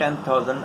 10,000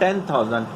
10,000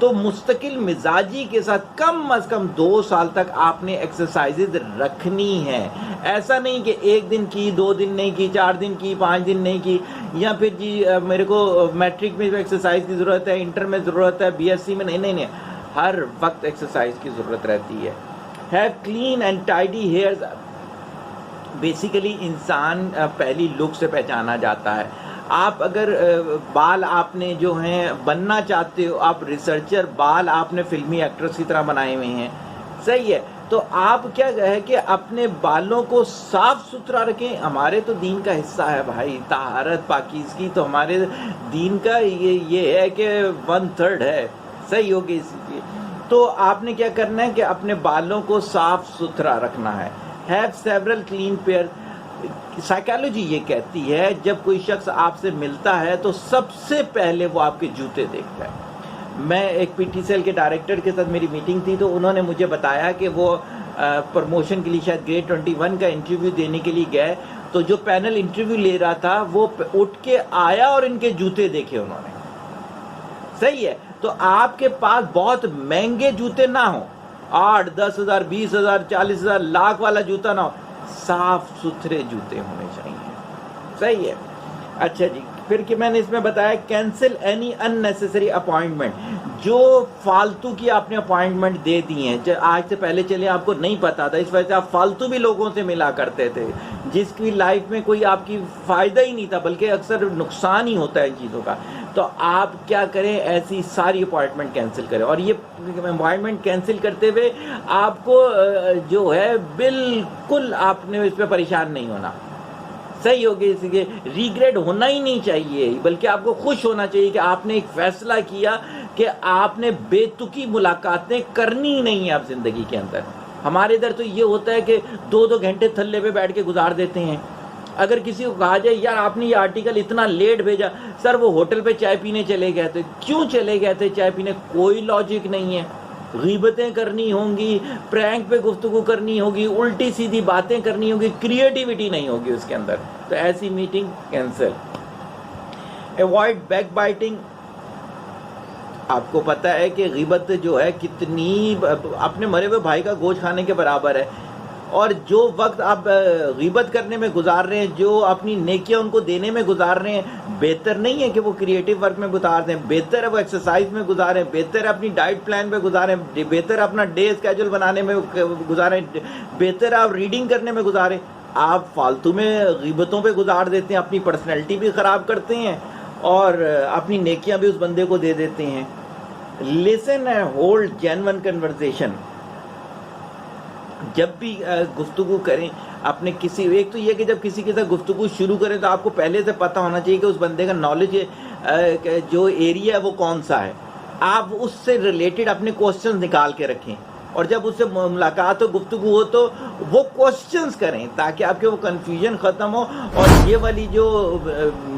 تو مستقل مزاجی کے ساتھ کم از کم 2 سال تک آپ نے ایکسرسائزز رکھنی ہے. ایسا نہیں کہ 1 دن کی، 2 دن نہیں کی، 4 دن کی، 5 دن نہیں کی، یا پھر جی میرے کو میٹرک میں ایکسرسائز کی ضرورت ہے، انٹر میں ضرورت ہے، بی ایس سی میں نہیں. ہر وقت ایکسرسائز کی ضرورت رہتی ہے. Have clean and tidy hairs. Basically انسان پہلی لک سے پہچانا جاتا ہے. آپ اگر بال آپ نے جو ہیں بننا چاہتے ہو، آپ ریسرچر، بال آپ نے فلمی ایکٹرس کی طرح بنائے ہوئے ہیں، صحیح ہے، تو آپ کیا ہے کہ اپنے بالوں کو صاف ستھرا رکھیں. ہمارے تو دین کا حصہ ہے بھائی، طہارت پاکیزگی تو ہمارے دین کا یہ ہے کہ 1/3 ہے. صحیح ہوگی اس لیے تو آپ نے کیا کرنا ہے کہ اپنے بالوں کو صاف ستھرا رکھنا ہے. Have several clean pair. Psychology یہ کہتی ہے جب کوئی شخص آپ سے ملتا ہے تو سب سے پہلے وہ آپ کے جوتے دیکھتا ہے. میں ایک پی ٹی سی ایل کے ڈائریکٹر کے ساتھ میری میٹنگ تھی تو انہوں نے مجھے بتایا کہ وہ پروموشن کے لیے شاید گریڈ 21 کا انٹرویو دینے کے لیے گئے، تو جو پینل انٹرویو لے رہا تھا وہ اٹھ کے آیا اور ان کے جوتے دیکھے انہوں نے. صحیح ہے، تو آپ کے پاس بہت مہنگے جوتے نہ ہوں، 8-10,000 20,000 40,000 لاکھ والا جوتا نہ ہو، صاف ستھرے جوتے ہونے چاہیے. صحیح ہے. اچھا جی، پھر کہ میں نے اس میں بتایا cancel any in necessary appointment. جو فالتو کی آپ نے اپوائنٹمنٹ دے دی ہیں، آج سے پہلے چلے آپ کو نہیں پتا تھا، اس وجہ سے آپ فالتو بھی لوگوں سے ملا کرتے تھے جس کی لائف میں کوئی آپ کی فائدہ ہی نہیں تھا بلکہ اکثر نقصان ہی ہوتا ہے ان چیزوں کا. تو آپ کیا کریں، ایسی ساری اپوائنٹمنٹ کینسل کریں. اور یہ اپوائنٹمنٹ کینسل کرتے ہوئے آپ کو جو ہے بالکل آپ نے اس پہ پریشان نہیں ہونا. صحیح ہوگی. اسی کے ریگریٹ ہونا ہی نہیں چاہیے بلکہ آپ کو خوش ہونا چاہیے کہ آپ نے ایک فیصلہ کیا کہ آپ نے بے تکی ملاقاتیں کرنی ہی نہیں ہیں آپ زندگی کے اندر. ہمارے ادھر تو یہ ہوتا ہے کہ 2 گھنٹے تھلے پہ بیٹھ کے گزار دیتے ہیں. اگر کسی کو کہا جائے یار آپ نے یہ آرٹیکل اتنا لیٹ بھیجا، سر وہ ہوٹل پہ چائے پینے چلے گئے تھے. کیوں چلے گئے تھے چائے پینے؟ کوئی لاجک نہیں ہے. غیبتیں کرنی ہوں گی، پرینک پہ گفتگو کرنی ہوگی، الٹی سیدھی باتیں کرنی ہوگی، کریٹیوٹی نہیں ہوگی اس کے اندر، تو ایسی meeting cancel. Avoid back biting. آپ کو پتہ ہے کہ غیبت جو ہے کتنی اپنے مرے ہوئے بھائی کا گوشت کھانے کے برابر ہے. اور جو وقت آپ غیبت کرنے میں گزار رہے ہیں، جو اپنی نیکیاں ان کو دینے میں گزار رہے ہیں، بہتر نہیں ہے کہ وہ کریٹیو ورک میں گزار دیں؟ بہتر ہے وہ ایکسرسائز میں گزاریں، بہتر ہے اپنی ڈائٹ پلان پہ گزاریں، بہتر ہے اپنا ڈے اسکیجول بنانے میں گزاریں، بہتر ہے آپ ریڈنگ کرنے میں گزاریں. آپ فالتو میں غیبتوں پہ گزار دیتے ہیں، اپنی پرسنالٹی بھی خراب کرتے ہیں اور اپنی نیکیاں بھی اس بندے کو دے دیتے ہیں. Listen and hold genuine conversation. جب بھی گفتگو کریں اپنے کسی، ایک تو یہ کہ جب کسی کے ساتھ گفتگو شروع کریں تو آپ کو پہلے سے پتہ ہونا چاہیے کہ اس بندے کا نالج جو ایریا ہے وہ کون سا ہے. آپ اس سے ریلیٹڈ اپنے کوسچنز نکال کے رکھیں اور جب اس سے ملاقات ہو، گفتگو ہو تو وہ کوسچنز کریں تاکہ آپ کے وہ کنفیوژن ختم ہو اور یہ والی جو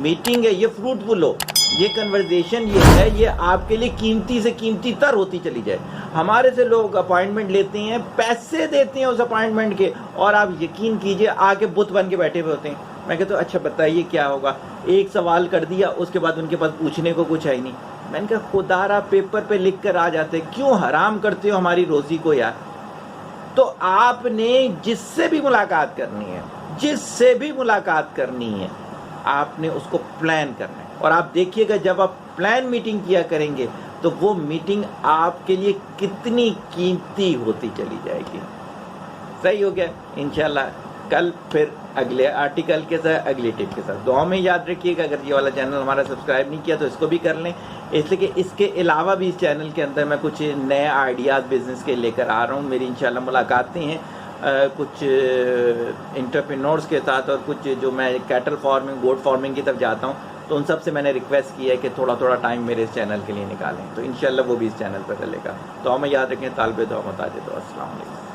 میٹنگ ہے یہ فروٹفل ہو. یہ کنورزیشن یہ ہے، یہ آپ کے لیے قیمتی سے قیمتی تر ہوتی چلی جائے. ہمارے سے لوگ اپوائنٹمنٹ لیتے ہیں، پیسے دیتے ہیں اس اپوائنٹمنٹ کے، اور آپ یقین کیجئے آ کے بت بن کے بیٹھے ہوئے ہوتے ہیں. میں کہتا ہوں اچھا بتائیے کیا ہوگا، ایک سوال کر دیا اس کے بعد ان کے پاس پوچھنے کو کچھ ہے ہی نہیں. میں نے کہا خدا را پیپر پہ لکھ کر آ جاتے، کیوں حرام کرتے ہو ہماری روزی کو یار. تو آپ نے جس سے بھی ملاقات کرنی ہے، جس سے بھی ملاقات کرنی ہے، آپ نے اس کو پلان کرنا ہے. اور آپ دیکھیے گا جب آپ پلان میٹنگ کیا کریں گے تو وہ میٹنگ آپ کے لیے کتنی قیمتی ہوتی چلی جائے گی. صحیح ہو گیا. انشاءاللہ کل پھر اگلے آرٹیکل کے ساتھ، اگلی ٹپ کے ساتھ. دعا میں یاد رکھیے گا. اگر یہ والا چینل ہمارا سبسکرائب نہیں کیا تو اس کو بھی کر لیں، اس لیے کہ اس کے علاوہ بھی اس چینل کے اندر میں کچھ نئے آئیڈیاز بزنس کے لے کر آ رہا ہوں. میری انشاءاللہ ملاقاتیں ہیں کچھ انٹرپرینورز کے ساتھ، اور کچھ جو میں کیٹل فارمنگ، گوٹ فارمنگ کی طرف جاتا ہوں تو ان سب سے میں نے ریکویسٹ کی ہے کہ تھوڑا تھوڑا ٹائم میرے اس چینل کے لیے نکالیں. تو انشاءاللہ وہ بھی اس چینل پر چلے گا. تو ہمیں یاد رکھیں، طالب دعا محتاج دعا. السلام علیکم.